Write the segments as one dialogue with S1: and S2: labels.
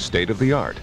S1: state of the art.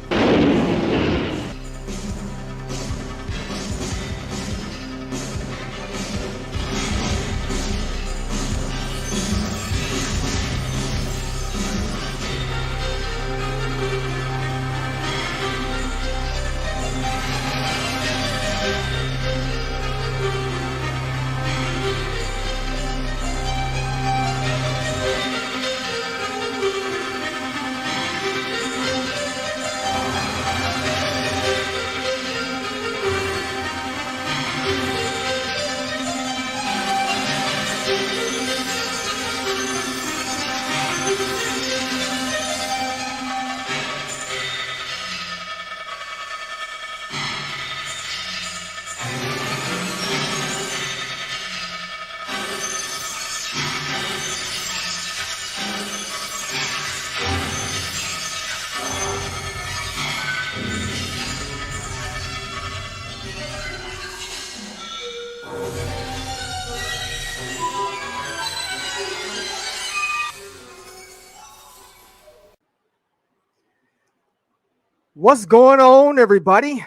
S2: What's going on, everybody?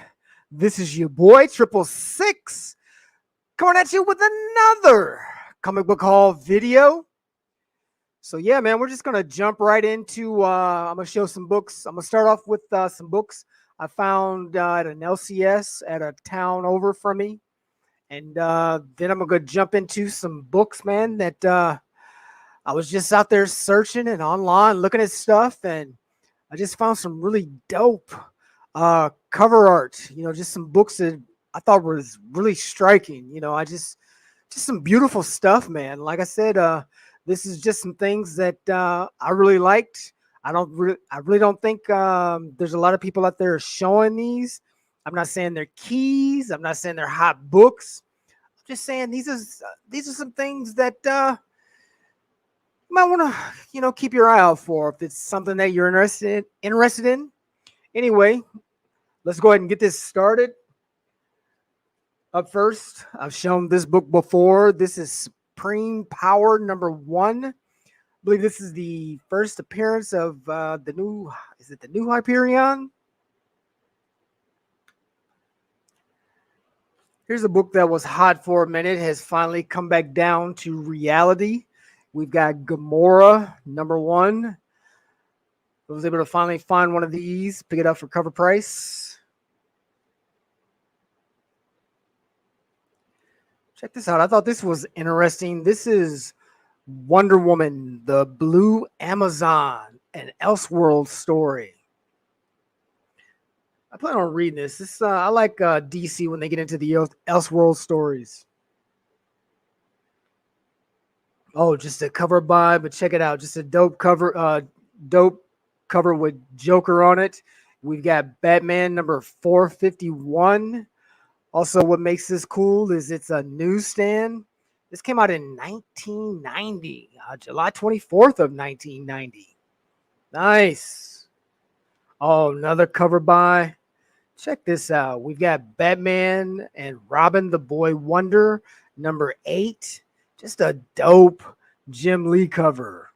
S2: This is your boy, 666, coming at you with another comic book haul video. So yeah, man, we're just going to jump right into, I'm going to show some books. I'm going to start off with some books I found at an LCS at a town over from me. And then I'm going to jump into some books, man, that I was just out there searching and online looking at stuff, and I just found some really dope cover art, just some books that I thought was really striking. I just some beautiful stuff, man. Like I said, this is just some things that I really liked. I really don't think there's a lot of people out there showing these. I'm not saying they're keys. I'm not saying they're hot books. I'm just saying these are some things that you might want to, keep your eye out for if it's something that you're interested in. Anyway, let's go ahead and get this started. Up first, I've shown this book before. This is Supreme Power #1. I believe this is the first appearance of the new Hyperion? Here's a book that was hot for a minute, has finally come back down to reality. We've got Gamora #1. I was able to finally find one of these, pick it up for cover price. Check this out. I thought this was interesting. This is Wonder Woman, the Blue Amazon, an Elseworld story. I plan on reading this. I like DC when they get into the Elseworld stories. Oh, just a cover by, but check it out. Just a dope cover with Joker on it. We've got Batman #451. Also, what makes this cool is it's a newsstand. This came out in 1990, July 24th of 1990. Nice. Oh, another cover by. Check this out. We've got Batman and Robin the Boy Wonder #8. Just a dope Jim Lee cover.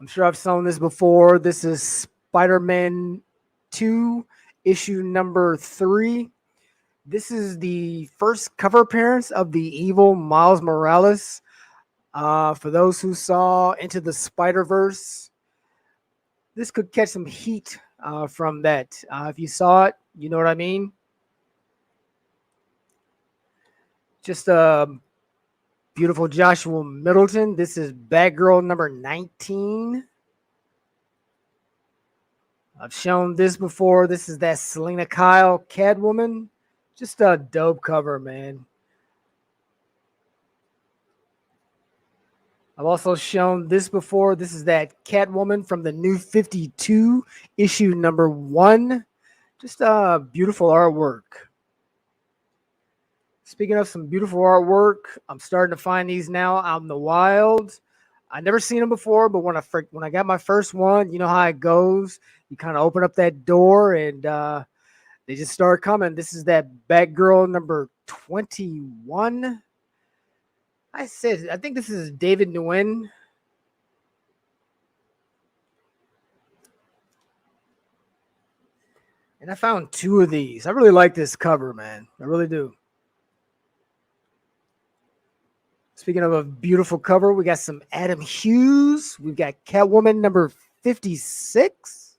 S2: I'm sure I've shown this before. This is Spider-Man 2, issue #3. This is the first cover appearance of the evil Miles Morales. For those who saw Into the Spider-Verse, this could catch some heat from that. If you saw it, you know what I mean. Just a beautiful Joshua Middleton. This is Batgirl #19. I've shown this before. This is that Selena Kyle Catwoman. Just a dope cover, man. I've also shown this before. This is that Catwoman from the New 52, issue #1. Just a beautiful artwork. Speaking of some beautiful artwork, I'm starting to find these now out in the wild. I never seen them before, but when I got my first one, you know how it goes. You kind of open up that door and they just start coming. This is that Batgirl #21. I think this is David Nguyen. And I found two of these. I really like this cover, man. I really do. Speaking of a beautiful cover, we got some Adam Hughes. We've got Catwoman number 56.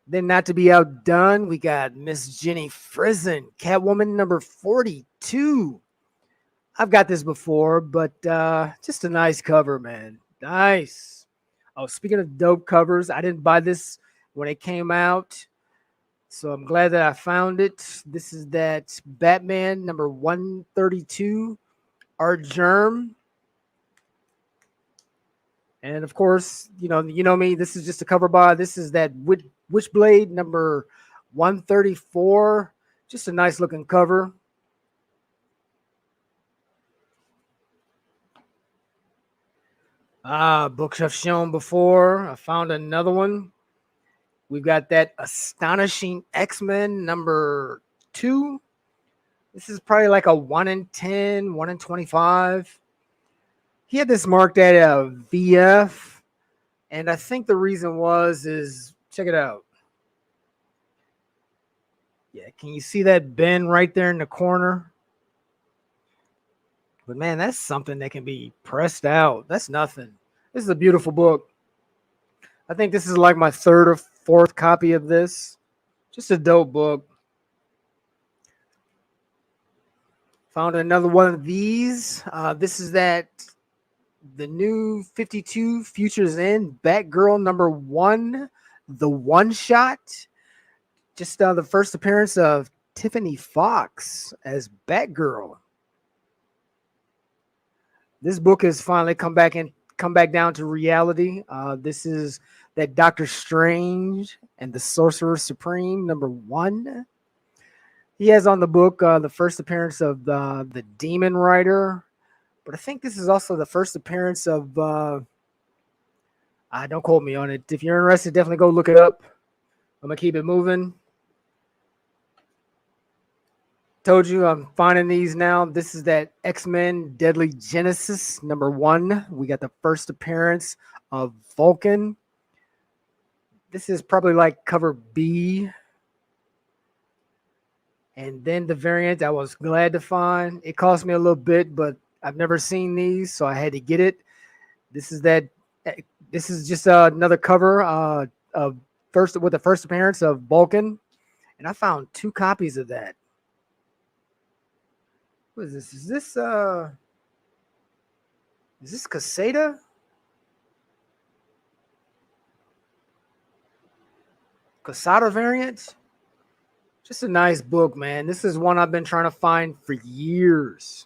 S2: Then, not to be outdone, we got Miss Jenny Frison, Catwoman number 42. I've got this before, but just a nice cover, man. Nice. Oh, speaking of dope covers, I didn't buy this when it came out, so I'm glad that I found it. This is that Batman number 132, Art Germ. And of course, you know me. This is just a cover by. This is that Witchblade number 134. Just a nice looking cover. Books I've shown before. I found another one. We've got that Astonishing X-Men number 2. This is probably like a 1 in 10, 1 in 25. He had this marked at a VF, and I think the reason is check it out. Yeah, can you see that bin right there in the corner? But man, that's something that can be pressed out. That's nothing. This is a beautiful book. I think this is like my third or fourth copy of this. Just a dope book. Found another one of these. This is the new 52 Futures End Batgirl number 1, the one shot. Just the first appearance of Tiffany Fox as Batgirl. This book has finally come back down to reality. This is that Doctor Strange and the Sorcerer Supreme number 1. He has on the book the first appearance of the Demon Rider, but I think this is also the first appearance of. Don't quote me on it. If you're interested, definitely go look it up. I'm gonna keep it moving. Told you I'm finding these now. This is that X-Men Deadly Genesis number 1. We got the first appearance of Vulcan. This is probably like cover B. And then the variant I was glad to find. It cost me a little bit, but I've never seen these, so I had to get it. This is just another cover with the first appearance of Vulcan. And I found 2 copies of that. What is this? Is this Caseta? Casada variant? Just a nice book, man. This is one I've been trying to find for years.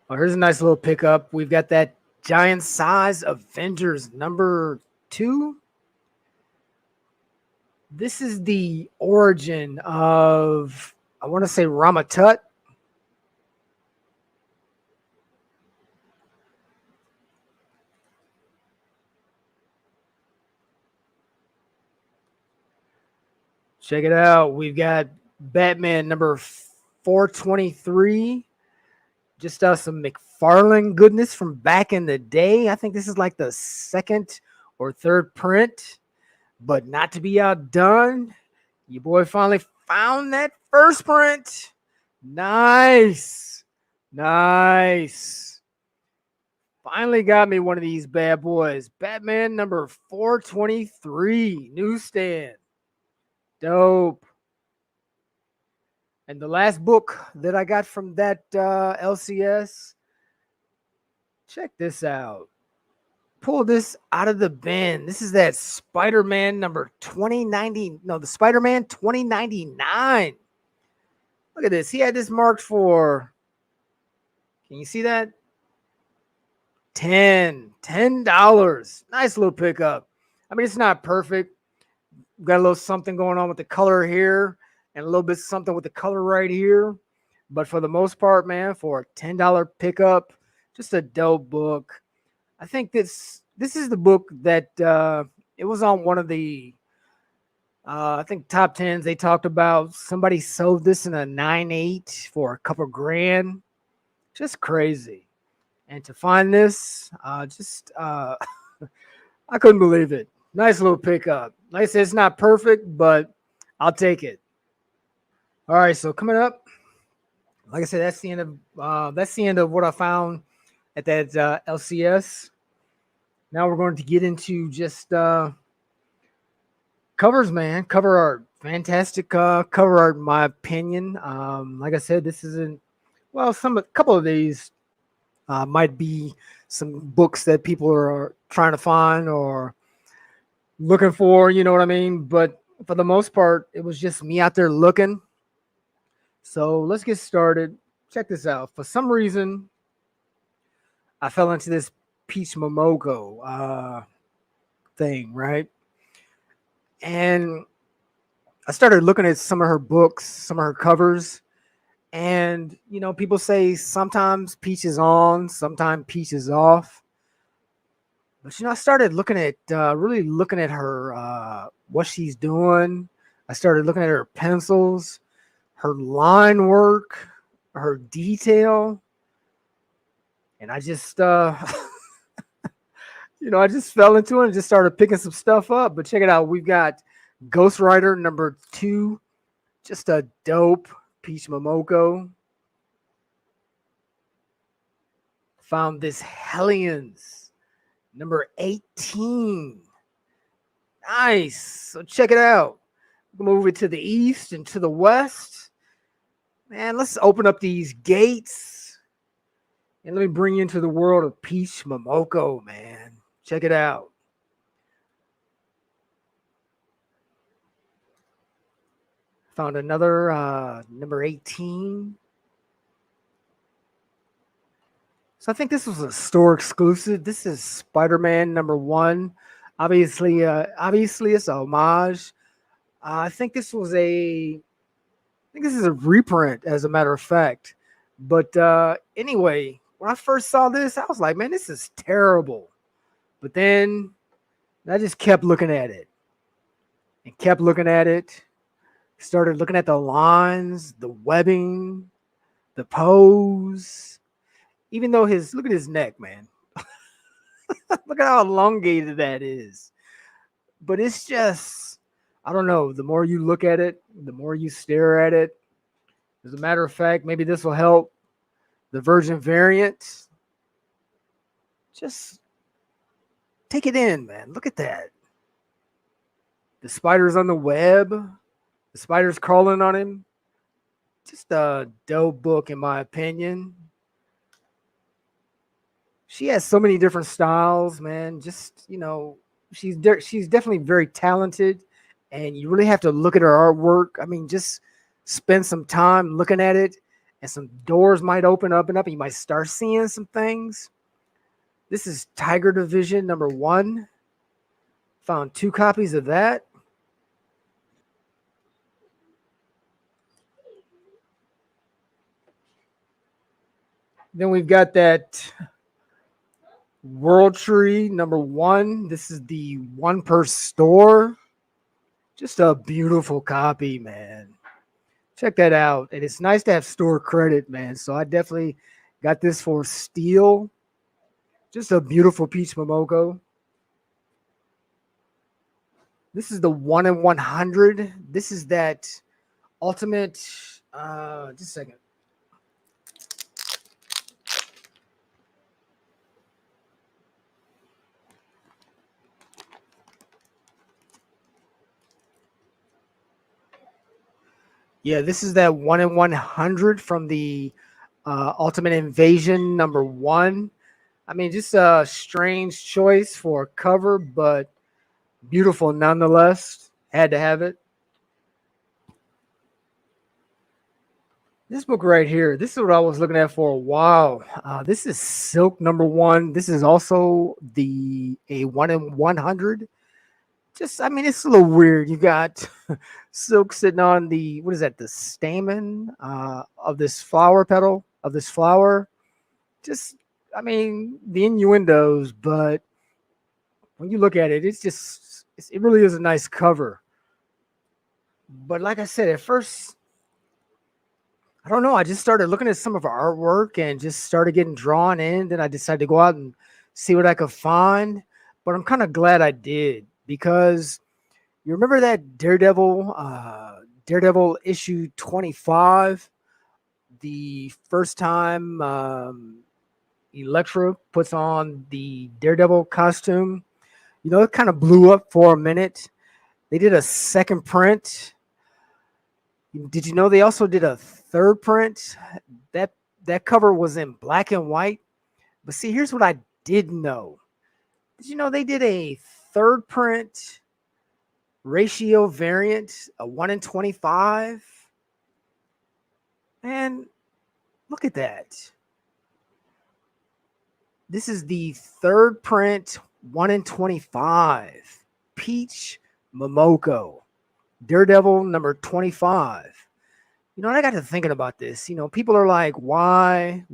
S2: Oh, here's a nice little pickup. We've got that Giant Size Avengers number 2. This is the origin of, I want to say, Ramatut. Check it out. We've got Batman number 423. Just some McFarlane goodness from back in the day. I think this is like the second or third print, but not to be outdone. Your boy finally found that first print. Nice. Finally got me one of these bad boys. Batman number 423, newsstand. Dope. And the last book that I got from that LCS, check this out. Pull this out of the bin. This is that Spider-Man number 2090. No, the Spider-Man 2099. Look at this. He had this marked for, can you see that? $10. Nice little pickup. I mean, it's not perfect. We've got a little something going on with the color here and a little bit something with the color right here. But for the most part, man, for a $10 pickup, just a dope book. I think this is the book that it was on one of the I think top 10s. They talked about somebody sold this in a 9.8 for a couple grand. Just crazy. And to find this, I couldn't believe it. Nice little pickup. Like I said, it's not perfect, but I'll take it. All right, so coming up, like I said, that's the end of what I found at that LCS. Now we're going to get into just covers, man. Cover art, fantastic cover art, in my opinion. Like I said, this isn't well. A couple of these might be some books that people are trying to find or looking for. You know what I mean? But for the most part, it was just me out there looking. So let's get started. Check this out. For some reason, I fell into this Peach Momoko thing, right? And I started looking at some of her books, some of her covers, and people say sometimes Peach is on, sometimes Peach is off. But I started looking at really looking at her what she's doing. I started looking at her pencils, her line work, her detail, and I just I just fell into it and just started picking some stuff up. But check it out. We've got Ghost Rider #2. Just a dope Peach Momoko. Found this Hellions #18. Nice. So check it out. Move it to the east and to the west. Man, let's open up these gates. And let me bring you into the world of Peach Momoko, man. Check it out. Found another #18. So I think this was a store exclusive. This is Spider-Man #1. Obviously it's a homage. I think this is a reprint, as a matter of fact. But anyway, when I first saw this, I was like, man, this is terrible. But then I just kept looking at it and kept looking at it. Started looking at the lines, the webbing, the pose. Even though look at his neck, man. Look at how elongated that is. But it's just, I don't know. The more you look at it, the more you stare at it. As a matter of fact, maybe this will help the Virgin variant. Just take it in, man. Look at that. The spiders on the web. The spiders crawling on him. Just a dope book, in my opinion. She has so many different styles, man. Just, she's definitely very talented, and you really have to look at her artwork. I mean, just spend some time looking at it, and some doors might open up, and you might start seeing some things. This is Tiger Division #1. Found 2 copies of that. Then we've got that World Tree #1. This is the 1 per store. Just a beautiful copy, man. Check that out. And it's nice to have store credit, man. So I definitely got this for Steel. Just a beautiful Peach Momoko. This is the 1 in 100. This is that ultimate. Just a second. Yeah, this is that 1 in 100 from the Ultimate Invasion #1. I mean, just a strange choice for a cover, but beautiful nonetheless. Had to have it. This book right here, this is what I was looking at for a while. This is Silk #1. This is also a 1 in 100. Just, I mean, it's a little weird. You got Silk sitting on the, what is that, the stamen of this flower petal, of this flower. Just, I mean, the innuendos, but when you look at it, it really is a nice cover. But like I said, at first, I don't know. I just started looking at some of our artwork and just started getting drawn in. Then I decided to go out and see what I could find. But I'm kind of glad I did, because you remember that Daredevil issue 25, the first time Elektra puts on the Daredevil costume. You know, it kind of blew up for a minute. They did a second print. Did you know they also did a third print? That that cover was in black and white. But see, here's what I didn't know. Did you know they did a third print ratio variant, a 1 in 25? And look at that. This is the third print 1 in 25. Peach Momoko. Daredevil number 25. You know, I got to thinking about this. You know, people are like, why?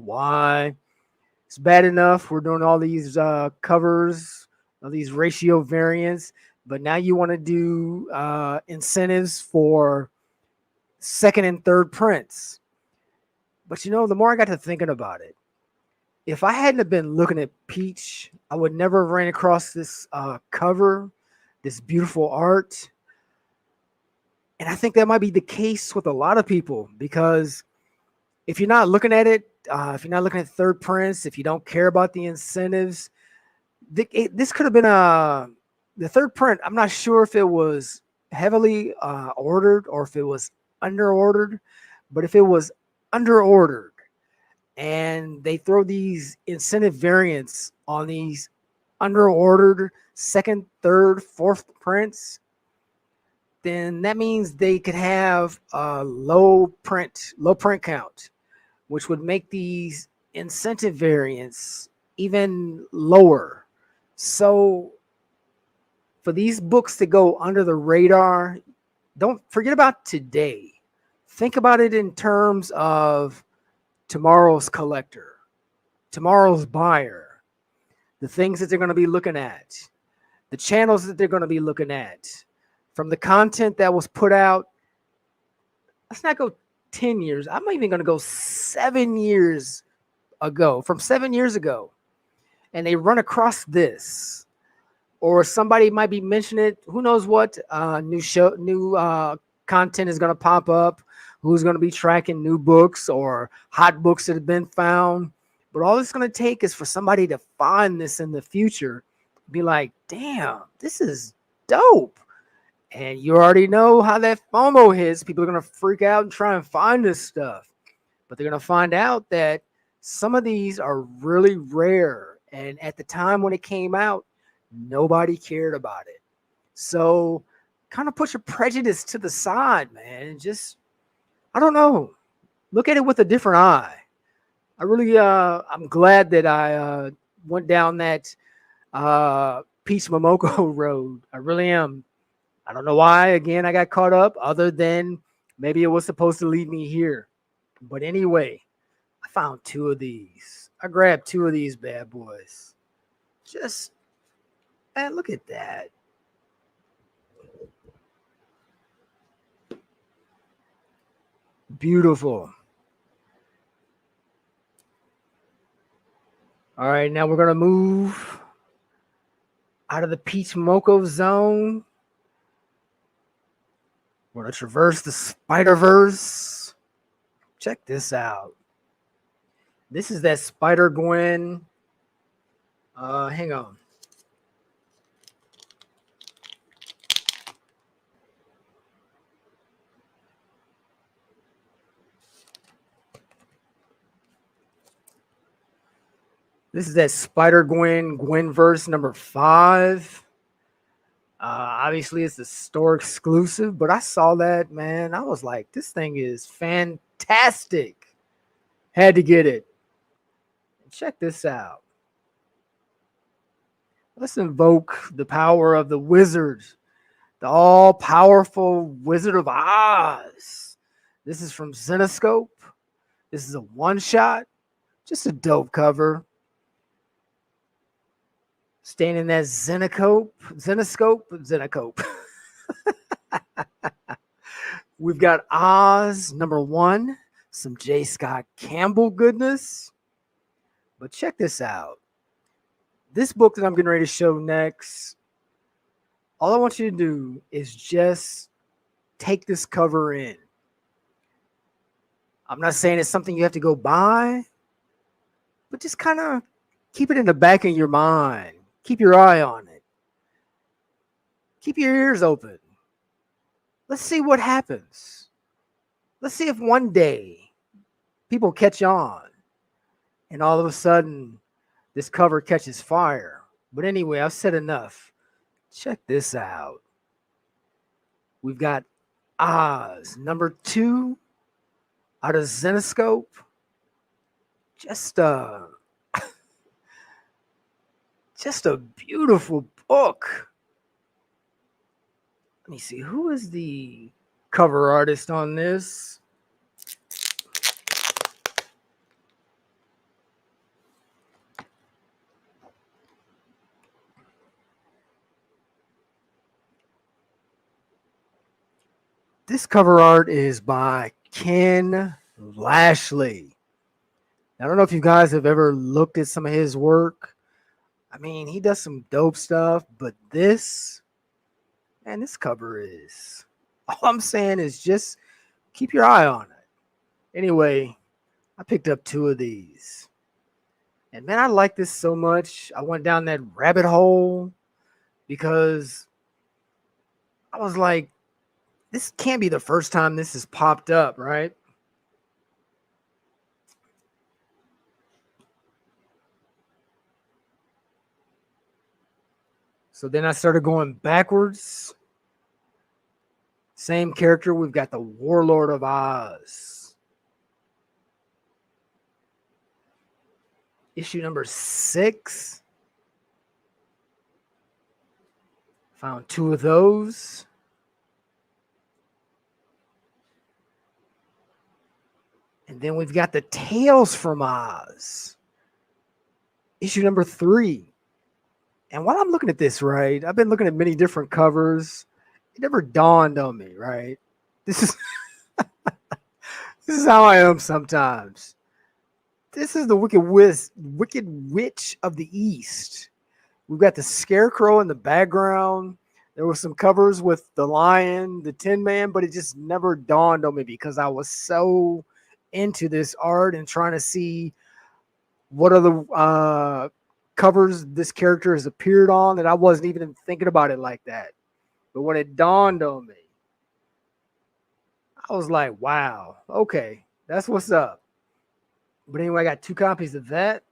S2: It's bad enough we're doing all these covers, all these ratio variants, but now you want to do incentives for second and third prints. But you know, the more I got to thinking about it, if I hadn't have been looking at Peach, I would never have ran across this cover, this beautiful art. And I think that might be the case with a lot of people, because if you're not looking at it, if you're not looking at third prints, if you don't care about the incentives, this could have been the third print. I'm not sure if it was heavily ordered or if it was under ordered, but if it was under ordered and they throw these incentive variants on these under ordered second, third, fourth prints, then that means they could have a low print count, which would make these incentive variants even lower. So for these books to go under the radar, don't forget about today. Think about it in terms of tomorrow's collector, tomorrow's buyer, the things that they're going to be looking at, the channels that they're going to be looking at, from the content that was put out. Let's not go 10 years. I'm even going to go 7 years ago, from 7 years ago. And they run across this, or somebody might be mentioning it. Who knows what new content is going to pop up, who's going to be tracking new books or hot books that have been found. But all it's going to take is for somebody to find this in the future, be like, damn, this is dope. And you already know how that FOMO hits. People are going to freak out and try and find this stuff. But they're going to find out that some of these are really rare. And at the time when it came out, nobody cared about it. So kind of put your prejudice to the side, man. And just, I don't know, look at it with a different eye. I really, I'm glad that I went down that Peach Momoko road. I really am. I don't know why, again, I got caught up, other than maybe it was supposed to lead me here. But anyway, I found two of these. I grabbed two of these bad boys. Just, man, look at that. Beautiful. All right, now we're going to move out of the Peach Momoko zone. We're going to traverse the Spider-Verse. Check this out. This is that Spider-Gwen. Hang on. This is that Spider-Gwen Gwenverse number 5. Obviously, it's a store exclusive, but I saw that, man. I was like, this thing is fantastic. Had to get it. Check this out. Let's invoke the power of the wizard, the all-powerful Wizard of Oz. This is from Zenescope. This is a one-shot. Just a dope cover. Staying in that Zenescope. We've got Oz number 1, some J. Scott Campbell goodness. But check this out. This book that I'm getting ready to show next All I want you to do is just take this cover in. I'm not saying it's something you have to go buy, but just kind of keep it in the back of your mind. Keep your eye on it. Keep your ears open. Let's see what happens. Let's see if one day people catch on and all of a sudden this cover catches fire. But anyway, I've said enough. Check this out. We've got Oz, number 2 out of Zenescope. Just a beautiful book. Let me see, who is the cover artist on this? This cover art is by Ken Lashley. I don't know if you guys have ever looked at some of his work. I mean, he does some dope stuff, but this cover is, all I'm saying is just keep your eye on it. Anyway, I picked up 2 of these. And man, I like this so much. I went down that rabbit hole because I was like, this can't be the first time this has popped up, right? So then I started going backwards. Same character. We've got the Warlord of Oz. Issue number 6. Found 2 of those. And then we've got the Tales from Oz. Issue number 3. And while I'm looking at this, right, I've been looking at many different covers. It never dawned on me, right? This is this is how I am sometimes. This is the Wicked Witch of the East. We've got the Scarecrow in the background. There were some covers with the Lion, the Tin Man, but it just never dawned on me because I was so into this art and trying to see what other covers this character has appeared on that I wasn't even thinking about it like that. But when it dawned on me, I was like, wow, okay, that's what's up. But anyway, I got 2 copies of that.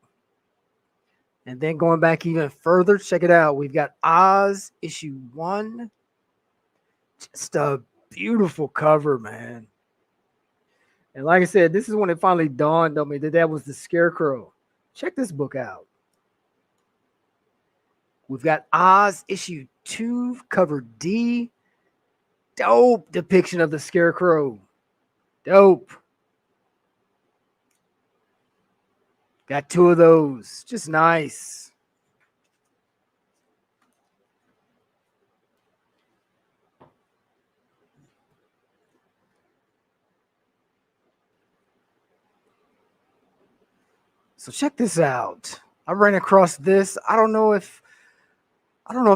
S2: And then going back even further, check it out. We've got Oz issue 1. Just a beautiful cover, man. And like I said, this is when it finally dawned on me that was the Scarecrow. Check this book out. We've got Oz issue 2, cover D. Dope depiction of the Scarecrow. Dope. Got 2 of those. Just nice. So check this out. I ran across this. I don't know if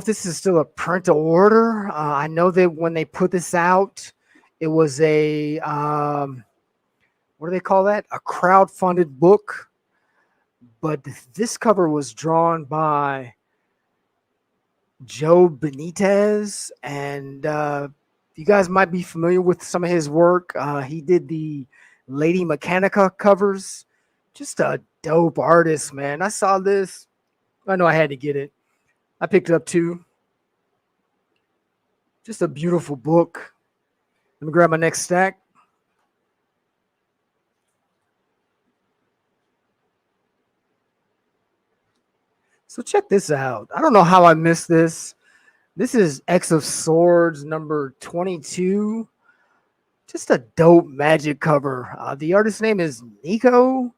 S2: this is still a print to order. I know that when they put this out, it was a what do they call that? A crowd-funded book. But this cover was drawn by Joe Benitez, and you guys might be familiar with some of his work. He did the Lady Mechanica covers. Just a dope artist, man. I saw this. I know I had to get it. I picked it up too. Just a beautiful book. Let me grab my next stack. So check this out. I don't know how I missed this. This is X of Swords number 22. Just a dope magic cover. The artist's name is Nico.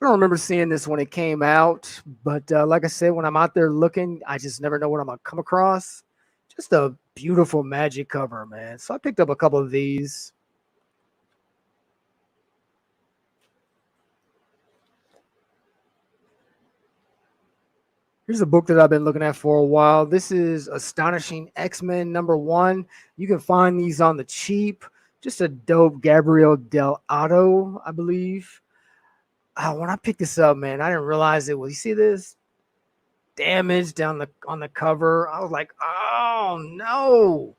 S2: I don't remember seeing this when it came out, but like I said, when I'm out there looking, I just never know what I'm going to come across. Just a beautiful magic cover, man. So I picked up a couple of these. Here's Here's a book that I've been looking at for a while. This is Astonishing X-Men #1. You can find these on the cheap. Just a dope Gabriel Dell'Otto, I believe. When I picked this up, man, I didn't realize it was. You see this damage down on the cover? I was like, oh no.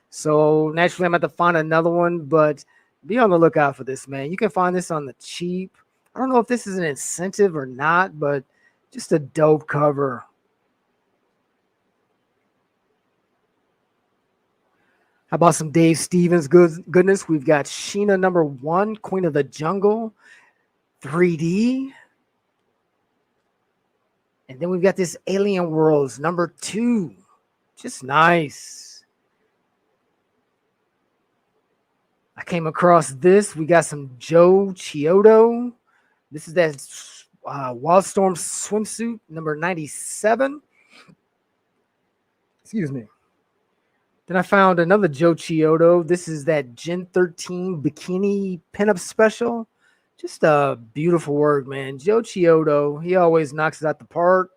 S2: So naturally, I'm going to have to find another one, but be on the lookout for this, man. You can find this on the cheap. I don't know if this is an incentive or not, but just a dope cover. How about some Dave Stevens goodness? We've got Sheena #1, Queen of the Jungle, 3D. And then we've got this Alien Worlds #2. Just nice. I came across this. We got some Joe Chiodo. This is that Wildstorm swimsuit #97. Excuse me. Then I found another Joe Chiodo. This is that Gen 13 bikini pinup special. Just a beautiful work, man. Joe Chiodo, he always knocks it out the park.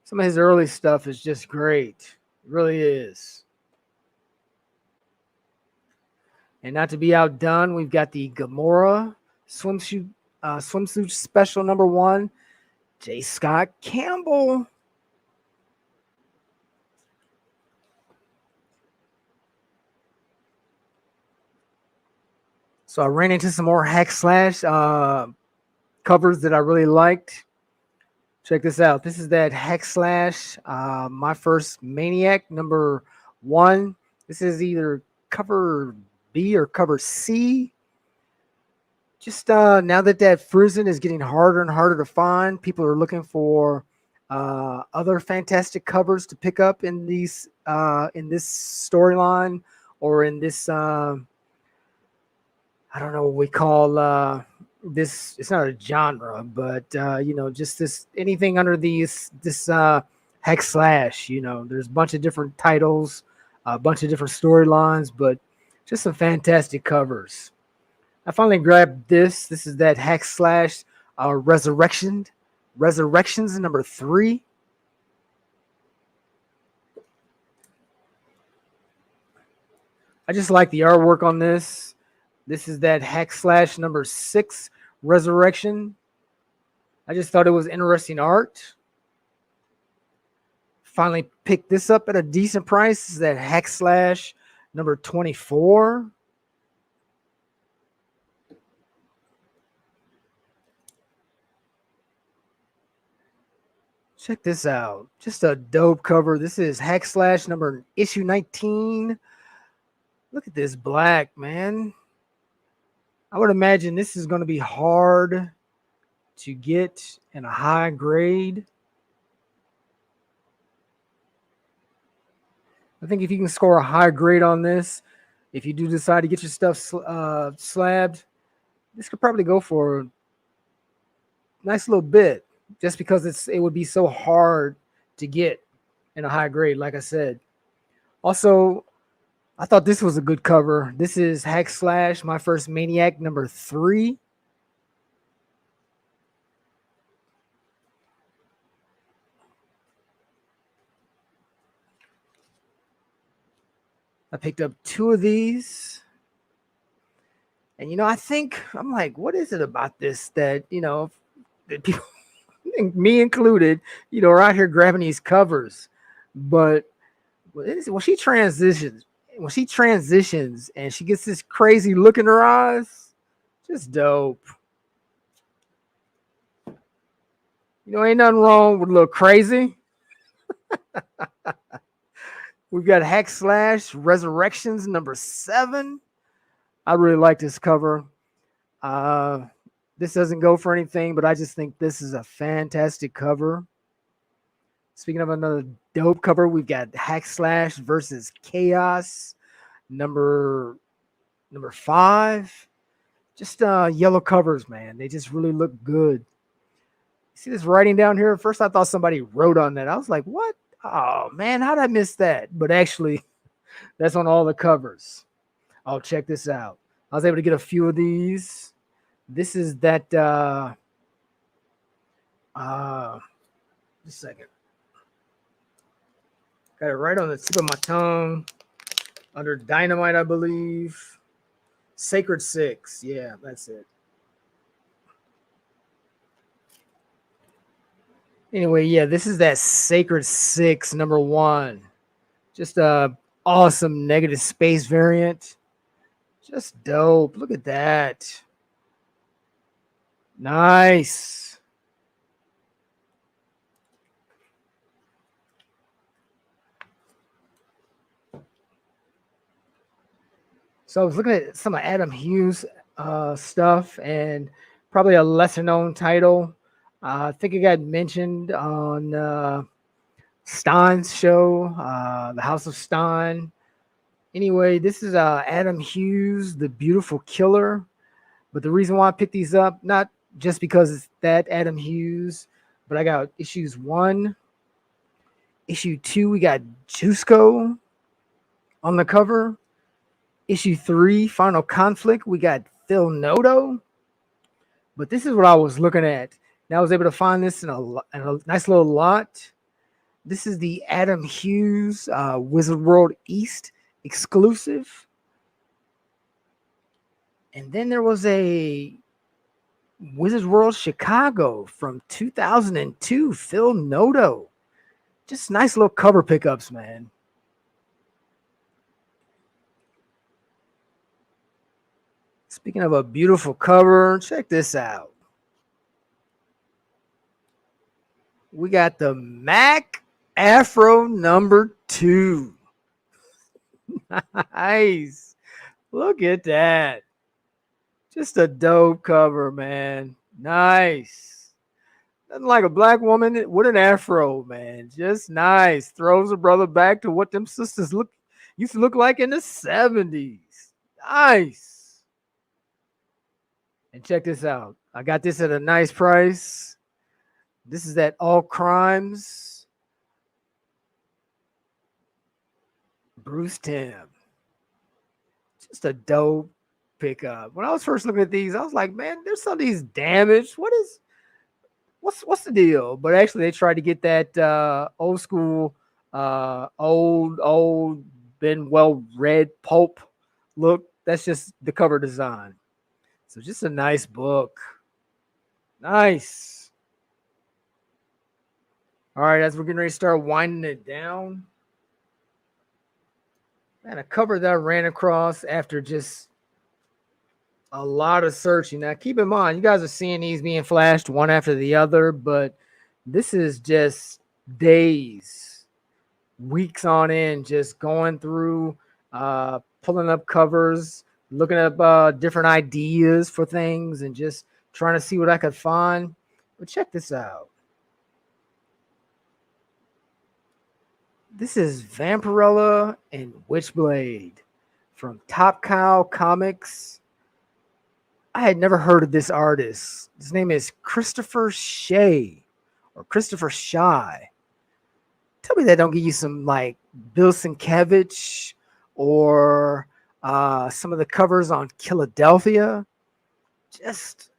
S2: Some of his early stuff is just great. It really is. And not to be outdone, we've got the Gamora swimsuit special #1, J. Scott Campbell. So I ran into some more hack slash covers that I really liked. Check this out. This is that hack slash My First Maniac #1. This is either cover B or cover C. Just now that Fruzen is getting harder and harder to find, people are looking for other fantastic covers to pick up in these in this storyline or in this I don't know what we call this. It's not a genre, but just this anything under this hack slash. There's a bunch of different titles, a bunch of different storylines, but just some fantastic covers. I finally grabbed this. This is that hack slash Resurrections #3. I just like the artwork on this. This is that hack slash #6 Resurrection. I just thought it was interesting art. Finally picked this up at a decent price. This is that hack slash #24. Check this out. Just a dope cover. This is hack slash issue 19. Look at this black, man. I would imagine this is going to be hard to get in a high grade. I think if you can score a high grade on this, if you do decide to get your stuff slabbed, this could probably go for a nice little bit, just because it would be so hard to get in a high grade, like I said. Also, I thought this was a good cover. This is hack slash My First Maniac #3. I picked up 2 of these. And, I think I'm like, what is it about this that people, me included, are out here grabbing these covers. But when she transitions and she gets this crazy look in her eyes, just dope. Ain't nothing wrong with a little crazy. We've got hack slash Resurrections #7. I really like this cover. This doesn't go for anything, but I just think this is a fantastic cover. Speaking of another dope cover, we've got hack slash versus Chaos #5. Just yellow covers, man. They just really look good. See this writing down here? At first I thought somebody wrote on that. I was like, what? Oh man, how'd I miss that? But actually, that's on all the covers. Oh, check this out. I was able to get a few of these. This is that Just a second. Got it right on the tip of my tongue. Under Dynamite, I believe. Sacred Six. Yeah, that's it. Anyway, yeah, this is that Sacred Six, #1. Just a awesome negative space variant. Just dope. Look at that. Nice. So I was looking at some of Adam Hughes stuff and probably a lesser known title. I think it got mentioned on Stein's show, The House of Stein. Anyway, this is Adam Hughes, The Beautiful Killer. But the reason why I picked these up, not just because it's that Adam Hughes, but I got issues 1, issue 2, we got Jusko on the cover. Issue 3, Final Conflict, we got Phil Noto. But this is what I was looking at. And I was able to find this in a nice little lot. This is the Adam Hughes Wizard World East exclusive. And then there was a Wizard World Chicago from 2002, Phil Noto. Just nice little cover pickups, man. Speaking of a beautiful cover, check this out. We got the Mac Afro #2. Nice. Look at that. Just a dope cover, man. Nice. Nothing like a black woman with an afro, man. Just nice. Throws a brother back to what them sisters used to look like in the 70s. Nice. And check this out. I got this at a nice price. This is at All Crimes. Bruce Timm. Just a dope pickup. When I was first looking at these, I was like, man, there's some of these damaged. What's the deal? But actually, they tried to get that old school, old, been well read pulp look. That's just the cover design. So just a nice book. Nice. All right, as we're getting ready to start winding it down. Man, a cover that I ran across after just a lot of searching. Now, keep in mind, you guys are seeing these being flashed one after the other, but this is just days, weeks on end, just going through, pulling up covers, looking up different ideas for things, and just trying to see what I could find. But check this out. This is Vampirella and Witchblade from Top Cow Comics. I had never heard of this artist. His name is Christopher Shea or Christopher Shy. Tell me that don't give you some like Bill Sienkiewicz or some of the covers on Philadelphia. Just,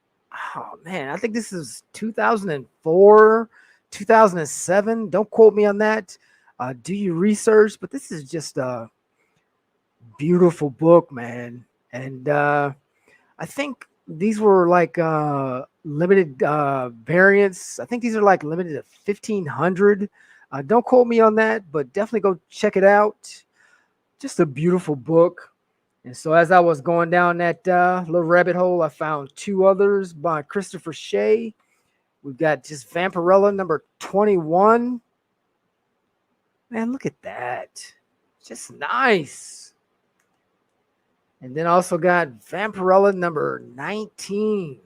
S2: oh man, I think this is 2004, 2007. Don't quote me on that. Do your research, but this is just a beautiful book, man. And I think these were like limited variants. I think these are like limited to 1,500. Don't quote me on that, but definitely go check it out. Just a beautiful book. And so as I was going down that little rabbit hole, I found 2 others by Christopher Shea. We've got just Vampirella #21. Man, look at that. Just nice. And then also got Vampirella #19.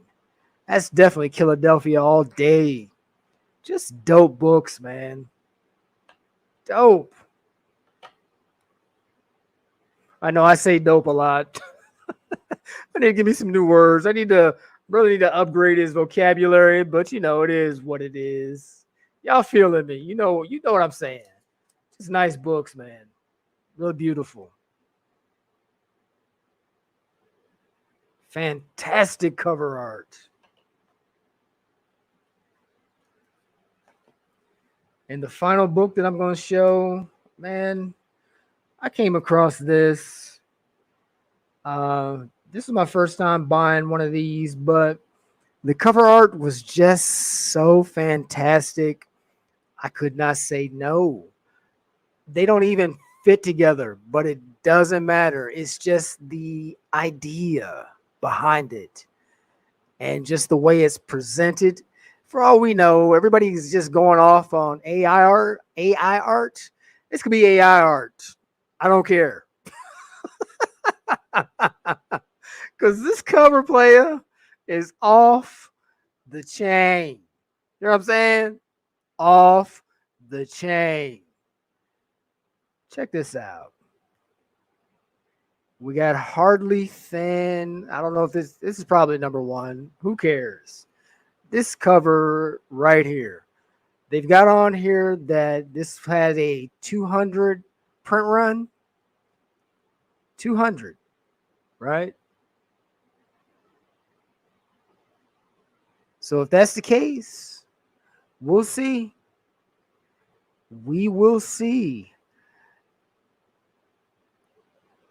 S2: That's definitely Philadelphia all day. Just dope books, man. Dope. I know I say dope a lot. I need to give me some new words. I need to upgrade his vocabulary, but you know, it is what it is. Y'all feeling me. You know what I'm saying. Just nice books, man. Really beautiful. Fantastic cover art. And the final book that I'm going to show, man, I came across this. This is my first time buying one of these, but the cover art was just so fantastic. I could not say no. They don't even fit together, but it doesn't matter. It's just the idea behind it and just the way it's presented. For all we know, everybody's just going off on AI art. AI art. This could be AI art. I don't care. Because this cover player is off the chain. You know what I'm saying? Off the chain. Check this out. We got Hardly Thin. I don't know if this is probably number one. Who cares? This cover right here. They've got on here that this has a 200 print run. 200, right? So if that's the case, we'll see. We will see.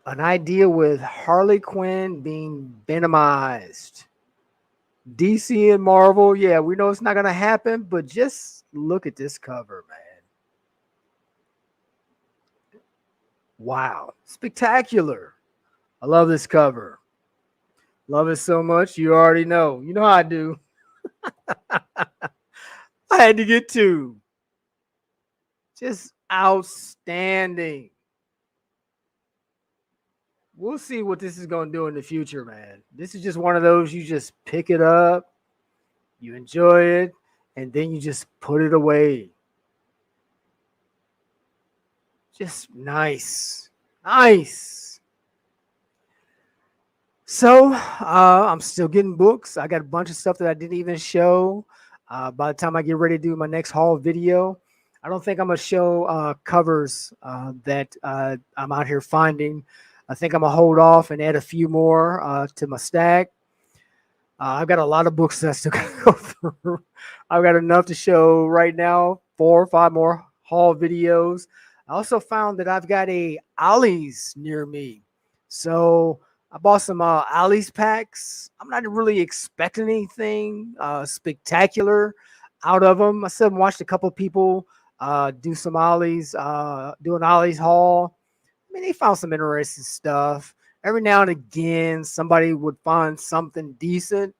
S2: An idea with Harley Quinn being venomized. DC and Marvel, yeah, we know it's not going to happen, but just look at this cover, man. Wow. Spectacular. I love this cover. Love it so much. You already know. You know how I do. I had to get two. Just outstanding. We'll see what this is going to do in the future, man. This is just one of those you just pick it up, you enjoy it, and then you just put it away. Just nice. Nice. So I'm still getting books. I got a bunch of stuff that I didn't even show. By the time I get ready to do my next haul video, I don't think I'm going to show covers that I'm out here finding. I think I'm going to hold off and add a few more to my stack. I've got a lot of books that I still got to go through. I've got enough to show right now, 4 or 5 more haul videos. I also found that I've got a Ollie's near me. So I bought some Ollie's packs. I'm not really expecting anything spectacular out of them. I said watched a couple of people do some Ollie's, do an Ollie's haul. I mean, they found some interesting stuff. Every now and again, somebody would find something decent,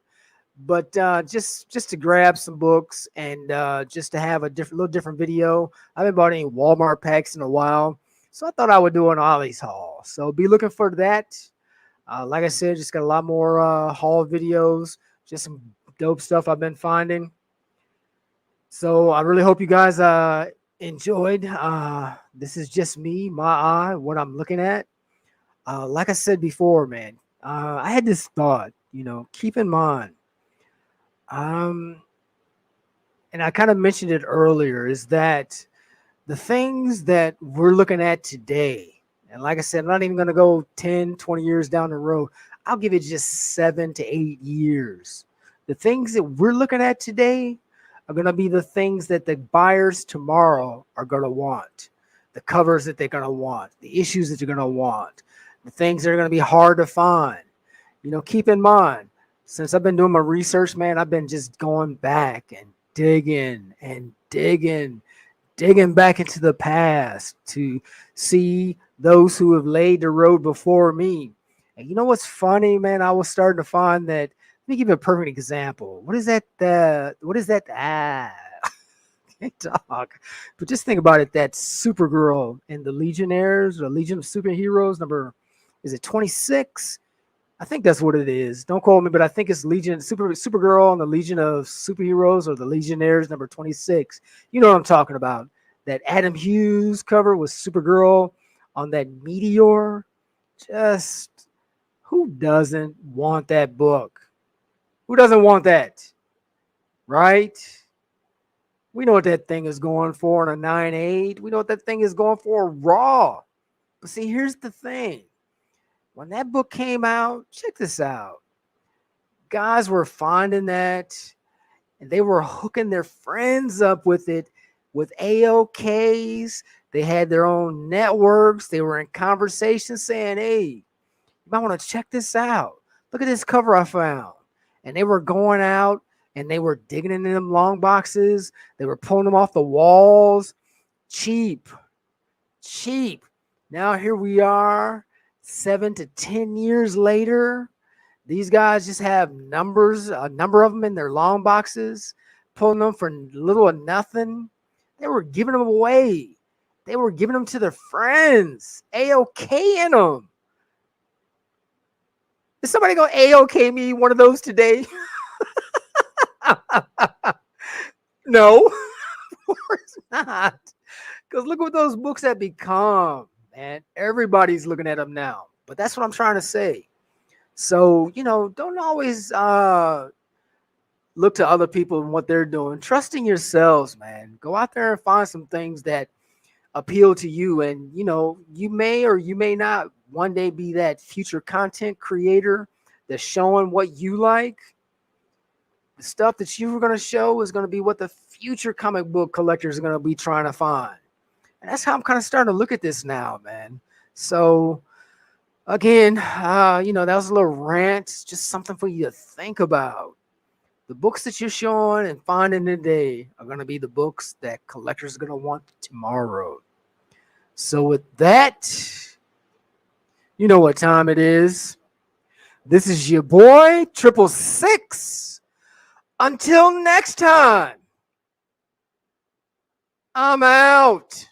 S2: but just to grab some books and just to have a little different video. I haven't bought any Walmart packs in a while, so I thought I would do an Ollie's haul. So be looking for that. Like I said, just got a lot more haul videos, just some dope stuff I've been finding. So I really hope you guys enjoyed. This is just me, my eye, what I'm looking at. Like I said before, man, I had this thought, keep in mind, and I kind of mentioned it earlier, is that the things that we're looking at today, and like I said, I'm not even going to go 10, 20 years down the road. I'll give it just 7 to 8 years. The things that we're looking at today are going to be the things that the buyers tomorrow are going to want, the covers that they're going to want, the issues that they're going to want, the things that are going to be hard to find. Keep in mind, since I've been doing my research, man, I've been just going back and digging back into the past to see those who have laid the road before me. And you know what's funny, man? I was starting to find that. Let me give you a perfect example. What is that? Can't talk. But just think about it. That Supergirl in the Legionnaires, or Legion of Superheroes, number, is it 26? I think that's what it is. Don't quote me, but I think it's Supergirl and the Legion of Superheroes, or the Legionnaires, number 26. You know what I'm talking about. That Adam Hughes cover with Supergirl on that meteor. Just who doesn't want that book? Who doesn't want that? Right? We know what that thing is going for in a 9.8. We know what that thing is going for raw. But see, here's the thing. When that book came out, check this out. Guys were finding that, and they were hooking their friends up with it with AOKs. They had their own networks. They were in conversation saying, hey, you might want to check this out. Look at this cover I found. And they were going out and they were digging into them long boxes. They were pulling them off the walls. Cheap. Now here we are, 7 to 10 years later. These guys just have a number of them in their long boxes, pulling them for little or nothing. They were giving them away. They were giving them to their friends. AOK in them. Is somebody going to AOK me one of those today? No, of course not. Because look what those books have become, man. Everybody's looking at them now. But that's what I'm trying to say. So, don't always look to other people and what they're doing. Trust in yourselves, man. Go out there and find some things that appeal to you. And, you may or you may not one day be that future content creator that's showing what you like. The stuff that you were going to show is going to be what the future comic book collectors are going to be trying to find. And that's how I'm kind of starting to look at this now, man. So, again, that was a little rant, just something for you to think about. The books that you're showing and finding today are going to be the books that collectors are going to want tomorrow. So with that, you know what time it is. This is your boy, 666. Until next time, I'm out.